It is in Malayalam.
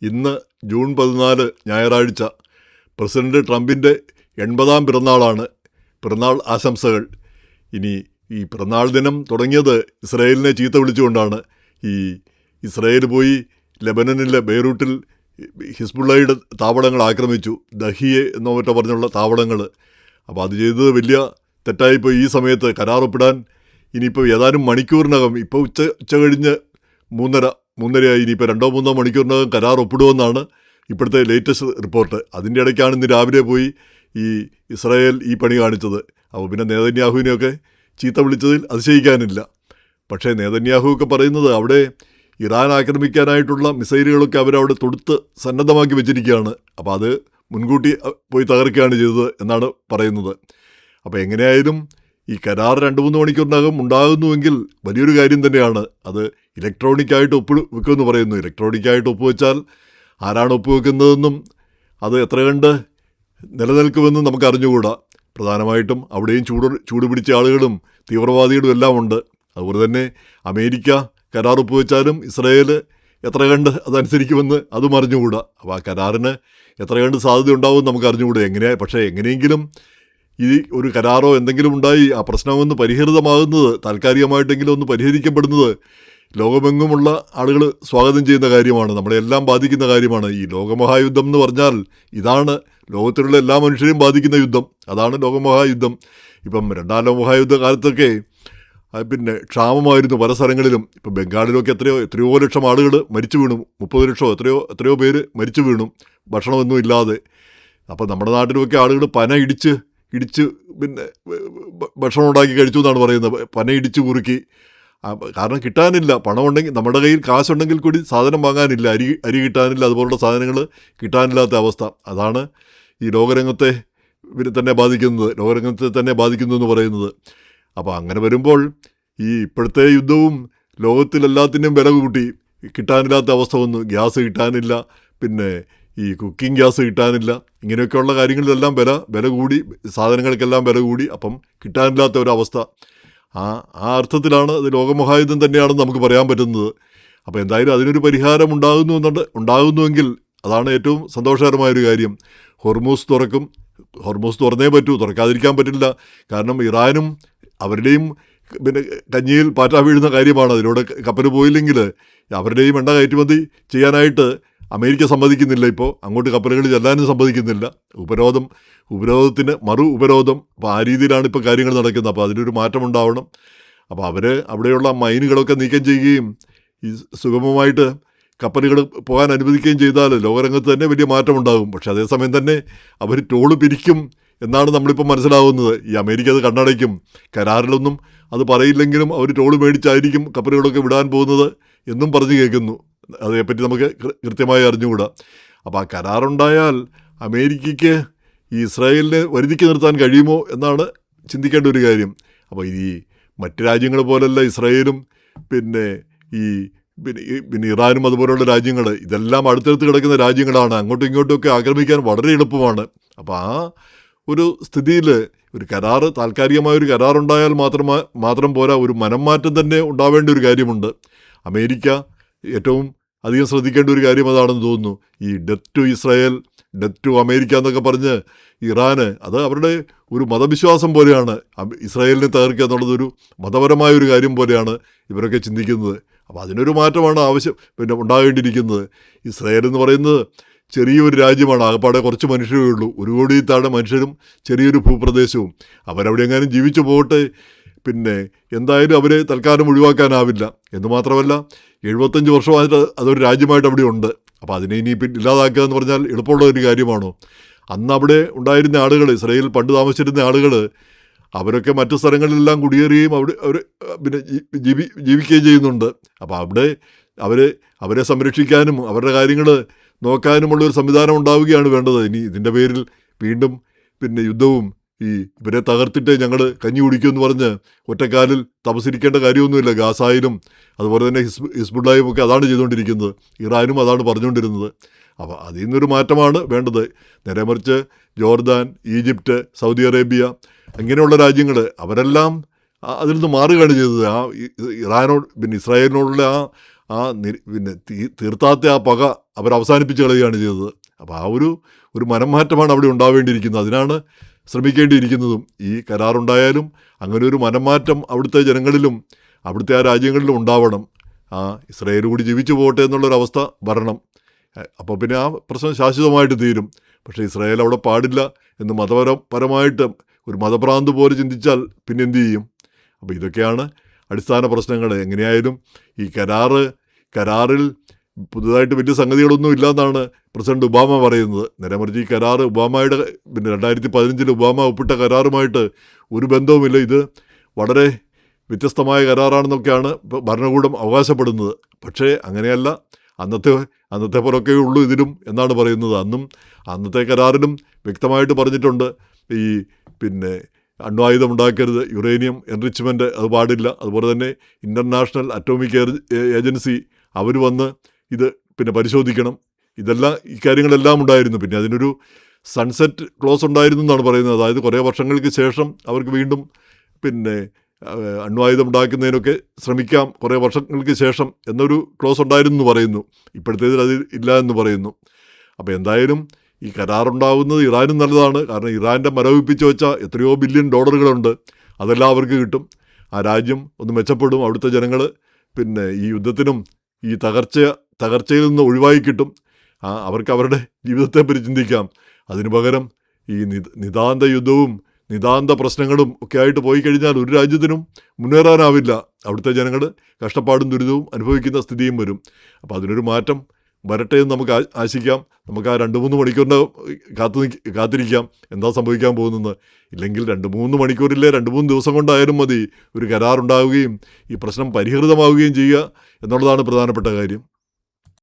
ഇന്ന് ജൂൺ 14 ഞായറാഴ്ച. പ്രസിഡന്റ് ട്രംപിൻ്റെ 80-ാം പിറന്നാളാണ്. പിറന്നാൾ ആശംസകൾ. ഇനി ഈ പിറന്നാൾ ദിനം തുടങ്ങിയത് ഇസ്രായേലിനെ ചീത്ത വിളിച്ചുകൊണ്ടാണ്. ഈ ഇസ്രായേൽ പോയി ലെബനനിലെ ബെയ്റൂട്ടിൽ ഹിസ്ബുള്ളയുടെ താവളങ്ങൾ ആക്രമിച്ചു, ദഹിയെ എന്നോ മറ്റോ പറഞ്ഞുള്ള താവളങ്ങൾ. അപ്പോൾ അത് ചെയ്തത് വലിയ തെറ്റായിപ്പോൾ. ഈ സമയത്ത് കരാർ ഒപ്പിടാൻ ഇനിയിപ്പോൾ ഏതാനും മണിക്കൂറിനകം, ഇപ്പോൾ ഉച്ച കഴിഞ്ഞ് 3:30 ഇനിയിപ്പോൾ 2-3 മണിക്കൂറിനകം കരാർ ഒപ്പിടുമെന്നാണ് ഇപ്പോഴത്തെ ലേറ്റസ്റ്റ് റിപ്പോർട്ട്. അതിൻ്റെ ഇടയ്ക്കാണ് ഇന്ന് രാവിലെ പോയി ഈ ഇസ്രായേൽ ഈ പണി കാണിച്ചത്. അപ്പോൾ പിന്നെ നെതന്യാഹുവിനെയൊക്കെ ചീത്ത വിളിച്ചതിൽ അതിശയിക്കാനില്ല. പക്ഷേ നെതന്യാഹു ഒക്കെ പറയുന്നത് അവിടെ ഇറാൻ ആക്രമിക്കാനായിട്ടുള്ള മിസൈലുകളൊക്കെ അവരവിടെ തൊടുത്ത് സന്നദ്ധമാക്കി വെച്ചിരിക്കുകയാണ്. അപ്പോൾ അത് മുൻകൂട്ടി പോയി തകർക്കുകയാണ് ചെയ്തത് എന്നാണ് പറയുന്നത്. അപ്പോൾ എങ്ങനെയായാലും ഈ കരാർ 2-3 മണിക്കൂറിനകം ഉണ്ടാകുന്നുവെങ്കിൽ വലിയൊരു കാര്യം തന്നെയാണ്. അത് ഇലക്ട്രോണിക്കായിട്ട് ഒപ്പുവെക്കുമെന്ന് പറയുന്നു. ഇലക്ട്രോണിക്കായിട്ട് ഒപ്പുവെച്ചാൽ ആരാണ് ഒപ്പുവെക്കുന്നതെന്നും അത് എത്ര കണ്ട് നിലനിൽക്കുമെന്നും നമുക്ക് അറിഞ്ഞുകൂടാ. പ്രധാനമായിട്ടും അവിടെയും ചൂട് പിടിച്ച ആളുകളും തീവ്രവാദികളും എല്ലാം ഉണ്ട്. അതുപോലെ തന്നെ അമേരിക്ക കരാർ ഒപ്പുവെച്ചാലും ഇസ്രായേൽ എത്ര കണ്ട് അതനുസരിക്കുമെന്ന് അതും അറിഞ്ഞുകൂടാ. അപ്പോൾ ആ കരാറിന് എത്ര കണ്ട് സാധ്യത ഉണ്ടാവും നമുക്ക് അറിഞ്ഞുകൂടാ. പക്ഷേ എങ്ങനെയെങ്കിലും ഈ ഒരു കരാറോ എന്തെങ്കിലും ഉണ്ടായി ആ പ്രശ്നമൊന്ന് പരിഹരിതമാകുന്നത്, താൽക്കാലികമായിട്ടെങ്കിലും ഒന്ന് പരിഹരിക്കപ്പെടുന്നത് ലോകമെങ്ങുമുള്ള ആളുകൾ സ്വാഗതം ചെയ്യുന്ന കാര്യമാണ്. നമ്മളെല്ലാം ബാധിക്കുന്ന കാര്യമാണ്. ഈ ലോകമഹായുദ്ധം എന്ന് പറഞ്ഞാൽ ഇതാണ്. ലോകത്തിലുള്ള എല്ലാ മനുഷ്യരെയും ബാധിക്കുന്ന യുദ്ധം, അതാണ് ലോകമഹായുദ്ധം. ഇപ്പം 2-ാം ലോകമഹായുദ്ധ കാലത്തൊക്കെ പിന്നെ ക്ഷാമമായിരുന്നു പല സ്ഥലങ്ങളിലും. ഇപ്പം ബംഗാളിലൊക്കെ എത്രയോ ലക്ഷം ആളുകൾ മരിച്ചു വീണു. 30 ലക്ഷം എത്രയോ പേര് മരിച്ചു വീണു ഭക്ഷണമൊന്നും ഇല്ലാതെ. അപ്പം നമ്മുടെ നാട്ടിലുമൊക്കെ ആളുകൾ പന ഇടിച്ച് പിന്നെ ഭക്ഷണം ഉണ്ടാക്കി കഴിച്ചു എന്നാണ് പറയുന്നത്. പന ഇടിച്ച് കുറുക്കി. കാരണം കിട്ടാനില്ല. പണം ഉണ്ടെങ്കിൽ, നമ്മുടെ കയ്യിൽ കാശുണ്ടെങ്കിൽ കൂടി സാധനം വാങ്ങാനില്ല. അരി കിട്ടാനില്ല, അതുപോലുള്ള സാധനങ്ങൾ കിട്ടാനില്ലാത്ത അവസ്ഥ. അതാണ് ഈ ലോകരംഗത്തെ തന്നെ ബാധിക്കുന്നു എന്ന് പറയുന്നത്. അപ്പോൾ അങ്ങനെ വരുമ്പോൾ ഈ ഇപ്പോഴത്തെ യുദ്ധവും ലോകത്തിലെല്ലാത്തിൻ്റെയും വില കൂട്ടി. കിട്ടാനില്ലാത്ത അവസ്ഥ വന്നു. ഗ്യാസ് കിട്ടാനില്ല, പിന്നെ ഈ കുക്കിംഗ് ഗ്യാസ് കിട്ടാനില്ല. ഇങ്ങനെയൊക്കെയുള്ള കാര്യങ്ങളിലെല്ലാം വില കൂടി, സാധനങ്ങൾക്കെല്ലാം വില കൂടി. അപ്പം കിട്ടാനില്ലാത്ത ഒരവസ്ഥ. ആ അർത്ഥത്തിലാണ് അത് ലോകമഹായുദ്ധം തന്നെയാണെന്ന് നമുക്ക് പറയാൻ പറ്റുന്നത്. അപ്പോൾ എന്തായാലും അതിനൊരു പരിഹാരം ഉണ്ടാകുന്നുവെങ്കിൽ അതാണ് ഏറ്റവും സന്തോഷകരമായൊരു കാര്യം. ഹോർമൂസ് തുറക്കും. ഹോർമൂസ് തുറന്നേ പറ്റൂ, തുറക്കാതിരിക്കാൻ പറ്റില്ല. കാരണം ഇറാനും അവരുടെയും പിന്നെ കഞ്ഞിയിൽ പാറ്റ വീഴുന്ന കാര്യമാണ്. അതിലൂടെ കപ്പൽ പോയില്ലെങ്കിൽ അവരുടെയും എണ്ണ കയറ്റുമതി ചെയ്യാനായിട്ട് അമേരിക്ക സമ്മതിക്കുന്നില്ല. ഇപ്പോൾ അങ്ങോട്ട് കപ്പലുകൾ ചെല്ലാനും സമ്മതിക്കുന്നില്ല. ഉപരോധത്തിന് ഉപരോധം. അപ്പോൾ ആ രീതിയിലാണ് ഇപ്പോൾ കാര്യങ്ങൾ നടക്കുന്നത്. അപ്പോൾ അതിനൊരു മാറ്റം ഉണ്ടാവണം. അപ്പോൾ അവിടെയുള്ള മൈനുകളൊക്കെ നീക്കം ചെയ്യുകയും ഈ സുഗമമായിട്ട് കപ്പലുകൾ പോകാൻ അനുവദിക്കുകയും ചെയ്താൽ ലോകരംഗത്ത് തന്നെ വലിയ മാറ്റമുണ്ടാകും. പക്ഷേ അതേസമയം തന്നെ അവർ ടോള് പിരിക്കും എന്നാണ് നമ്മളിപ്പോൾ മനസ്സിലാവുന്നത്. ഈ അമേരിക്ക അത് കണ്ണടയ്ക്കും. കരാറിലൊന്നും അത് പറയില്ലെങ്കിലും അവർ ടോള് മേടിച്ചായിരിക്കും കപ്പലുകളൊക്കെ വിടാൻ പോകുന്നത് എന്നും പറഞ്ഞു കേൾക്കുന്നു. അതേപ്പറ്റി നമുക്ക് കൃത്യമായി അറിഞ്ഞുകൂടാ. അപ്പോൾ ആ കരാറുണ്ടായാൽ അമേരിക്കയ്ക്ക് ഈ ഇസ്രായേലിനെ വരുതിക്ക് നിർത്താൻ കഴിയുമോ എന്നാണ് ചിന്തിക്കേണ്ട ഒരു കാര്യം. അപ്പോൾ ഈ മറ്റ് രാജ്യങ്ങൾ പോലല്ല ഇസ്രായേലും പിന്നെ ഇറാനും അതുപോലുള്ള രാജ്യങ്ങൾ, ഇതെല്ലാം അടുത്തടുത്ത് കിടക്കുന്ന രാജ്യങ്ങളാണ്. അങ്ങോട്ടും ഇങ്ങോട്ടുമൊക്കെ ആക്രമിക്കാൻ വളരെ എളുപ്പമാണ്. അപ്പോൾ ആ ഒരു സ്ഥിതിയിൽ ഒരു താൽക്കാലികമായൊരു കരാറുണ്ടായാൽ മാത്രം പോരാ, ഒരു മനംമാറ്റം തന്നെ ഉണ്ടാവേണ്ട ഒരു കാര്യമുണ്ട്. അമേരിക്ക ഏറ്റവും അധികം ശ്രദ്ധിക്കേണ്ട ഒരു കാര്യം അതാണെന്ന് തോന്നുന്നു. ഈ death to Israel, death to America എന്നൊക്കെ പറഞ്ഞ് ഇറാന് അത് അവരുടെ ഒരു മതവിശ്വാസം പോലെയാണ്. ഇസ്രായേലിനെ തകർക്കുക എന്നുള്ളതൊരു മതപരമായൊരു കാര്യം പോലെയാണ് ഇവരൊക്കെ ചിന്തിക്കുന്നത്. അപ്പോൾ അതിനൊരു മാറ്റമാണ് ഉണ്ടാകേണ്ടിയിരിക്കുന്നത്. ഇസ്രായേൽ എന്ന് പറയുന്നത് ചെറിയൊരു രാജ്യമാണ്. ആകപ്പാടെ കുറച്ച് മനുഷ്യരേ ഉള്ളൂ. 1 കോടി താഴെ മനുഷ്യരും ചെറിയൊരു ഭൂപ്രദേശവും. അവരവിടെ എങ്ങാനും ജീവിച്ചു പോകട്ടെ. പിന്നെ എന്തായാലും അവരെ തൽക്കാലം ഒഴിവാക്കാനാവില്ല. എന്ന് മാത്രമല്ല 75 വർഷമായിട്ട് അതൊരു രാജ്യമായിട്ട് അവിടെ ഉണ്ട്. അപ്പോൾ അതിനെ ഇനിയിപ്പോൾ ഇല്ലാതാക്കുക എന്ന് പറഞ്ഞാൽ എളുപ്പമുള്ള ഒരു കാര്യമാണോ? അന്ന് അവിടെ ഉണ്ടായിരുന്ന ആളുകൾ, ഇസ്രായേൽ പണ്ട് താമസിച്ചിരുന്ന ആളുകൾ, അവരൊക്കെ മറ്റു സ്ഥലങ്ങളിലെല്ലാം കുടിയേറുകയും അവർ പിന്നെ ജീവിക്കുകയും ചെയ്യുന്നുണ്ട്. അപ്പോൾ അവിടെ അവരെ സംരക്ഷിക്കാനും അവരുടെ കാര്യങ്ങൾ നോക്കാനുമുള്ളൊരു സംവിധാനം ഉണ്ടാവുകയാണ് വേണ്ടത്. ഇനി ഇതിൻ്റെ പേരിൽ വീണ്ടും പിന്നെ യുദ്ധവും ഇവരെ തകർത്തിട്ട് ഞങ്ങൾ കഞ്ഞി കുടിക്കുമെന്ന് പറഞ്ഞ് ഒറ്റക്കാലിൽ തപസിരിക്കേണ്ട കാര്യമൊന്നുമില്ല. ഗാസായിലും അതുപോലെ തന്നെ ഹിസ്ബുള്ളയും ഒക്കെ അതാണ് ചെയ്തുകൊണ്ടിരിക്കുന്നത്. ഇറാനും അതാണ് പറഞ്ഞുകൊണ്ടിരുന്നത്. അപ്പോൾ അതിൽ നിന്നൊരു മാറ്റമാണ് വേണ്ടത്. നേരെ മറിച്ച് ജോർദാൻ, ഈജിപ്റ്റ്, സൗദി അറേബ്യ അങ്ങനെയുള്ള രാജ്യങ്ങൾ അവരെല്ലാം അതിൽ നിന്ന് മാറുകയാണ് ചെയ്തത്. ഇസ്രായേലിനോടുള്ള പിന്നെ തീർത്താത്ത ആ പക അവസാനിപ്പിച്ച് കളയുകയാണ് ചെയ്തത്. അപ്പോൾ ആ ഒരു മനംമാറ്റമാണ് അവിടെ ഉണ്ടാവേണ്ടിയിരിക്കുന്നത്. അതിനാണ് ശ്രമിക്കേണ്ടിയിരിക്കുന്നതും. ഈ കരാറുണ്ടായാലും അങ്ങനെ ഒരു മനംമാറ്റം അവിടുത്തെ ജനങ്ങളിലും അവിടുത്തെ ആ രാജ്യങ്ങളിലും ഉണ്ടാവണം. ഇസ്രായേൽ കൂടി ജീവിച്ചു പോകട്ടെ എന്നുള്ളൊരവസ്ഥ വരണം. അപ്പോൾ പിന്നെ ആ പ്രശ്നം ശാശ്വതമായിട്ട് തീരും. പക്ഷേ ഇസ്രായേൽ അവിടെ പാടില്ല എന്ന് മതപരമായിട്ട് ഒരു മതഭ്രാന്ത് പോലെ ചിന്തിച്ചാൽ പിന്നെ എന്തു ചെയ്യും? അപ്പോൾ ഇതൊക്കെയാണ് അടിസ്ഥാന പ്രശ്നങ്ങൾ. എങ്ങനെയായാലും ഈ കരാറിൽ പുതുതായിട്ട് വലിയ സംഗതികളൊന്നും ഇല്ലയെന്നാണ് പ്രസിഡന്റ് ഒബാമ പറയുന്നത്. നേരെമറിച്ച് ഈ കരാർ ഒബാമയുടെ 2015 ഒബാമ ഒപ്പിട്ട കരാറുമായിട്ട് ഒരു ബന്ധവുമില്ല. ഇത് വളരെ വ്യത്യസ്തമായ കരാറാണെന്നൊക്കെയാണ് ഭരണകൂടം അവകാശപ്പെടുന്നത്. പക്ഷേ അങ്ങനെയല്ല. അന്നത്തെ പോലൊക്കെ ഉള്ളൂ ഇതിലും എന്നാണ് പറയുന്നത്. അന്നത്തെ കരാറിലും വ്യക്തമായിട്ട് പറഞ്ഞിട്ടുണ്ട്, ഈ പിന്നെ അണ്വായുധം ഉണ്ടാക്കരുത്, യുറേനിയം എൻറിച്ച്മെൻറ്റ് അത് പാടില്ല. അതുപോലെ തന്നെ ഇൻ്റർനാഷണൽ അറ്റോമിക് ഏജൻസി അവർ വന്ന് ഇത് പിന്നെ പരിശോധിക്കണം. ഈ കാര്യങ്ങളെല്ലാം ഉണ്ടായിരുന്നു. പിന്നെ അതിനൊരു സൺസെറ്റ് ക്ലോസ് ഉണ്ടായിരുന്നു എന്നാണ് പറയുന്നത്. അതായത് കുറേ വർഷങ്ങൾക്ക് ശേഷം അവർക്ക് വീണ്ടും പിന്നെ അണ്വായുധം ഉണ്ടാക്കുന്നതിനൊക്കെ ശ്രമിക്കാം കുറേ വർഷങ്ങൾക്ക് ശേഷം എന്നൊരു ക്ലോസ് ഉണ്ടായിരുന്നു എന്ന് പറയുന്നു. ഇപ്പോഴത്തേതിൽ അത് ഇല്ല എന്ന് പറയുന്നു. അപ്പോൾ എന്തായാലും ഈ കരാറുണ്ടാവുന്നത് ഇറാനും നല്ലതാണ്. കാരണം ഇറാൻ്റെ മരവിപ്പിച്ച് വെച്ച എത്രയോ ബില്യൺ ഡോളറുകളുണ്ട്. അതെല്ലാം അവർക്ക് കിട്ടും. ആ രാജ്യം ഒന്ന് മെച്ചപ്പെടും. അവിടുത്തെ ജനങ്ങൾ പിന്നെ ഈ യുദ്ധത്തിനും ഈ തകർച്ചയിൽ നിന്ന് ഒഴിവായി കിട്ടും. അവർക്ക് അവരുടെ ജീവിതത്തെപ്പറ്റി ചിന്തിക്കാം. അതിനു പകരം ഈ നിതാന്ത യുദ്ധവും നിതാന്ത പ്രശ്നങ്ങളും ഒക്കെ ആയിട്ട് പോയി കഴിഞ്ഞാൽ ഒരു രാജ്യത്തിനും മുന്നേറാനാവില്ല. അവിടുത്തെ ജനങ്ങൾ കഷ്ടപ്പാടും ദുരിതവും അനുഭവിക്കുന്ന സ്ഥിതിയും വരും. അപ്പോൾ അതിനൊരു മാറ്റം വരട്ടെ എന്ന് നമുക്ക് ആശിക്കാം. നമുക്ക് ആ 2-3 മണിക്കൂറിൻ്റെ കാത്തിരിക്കാം എന്താ സംഭവിക്കാൻ പോകുന്നത്. ഇല്ലെങ്കിൽ 2-3 മണിക്കൂറിലെ 2-3 ദിവസം കൊണ്ടായാലും മതി ഒരു കരാറുണ്ടാവുകയും ഈ പ്രശ്നം പരിഹൃതമാവുകയും ചെയ്യുക എന്നുള്ളതാണ് പ്രധാനപ്പെട്ട കാര്യം.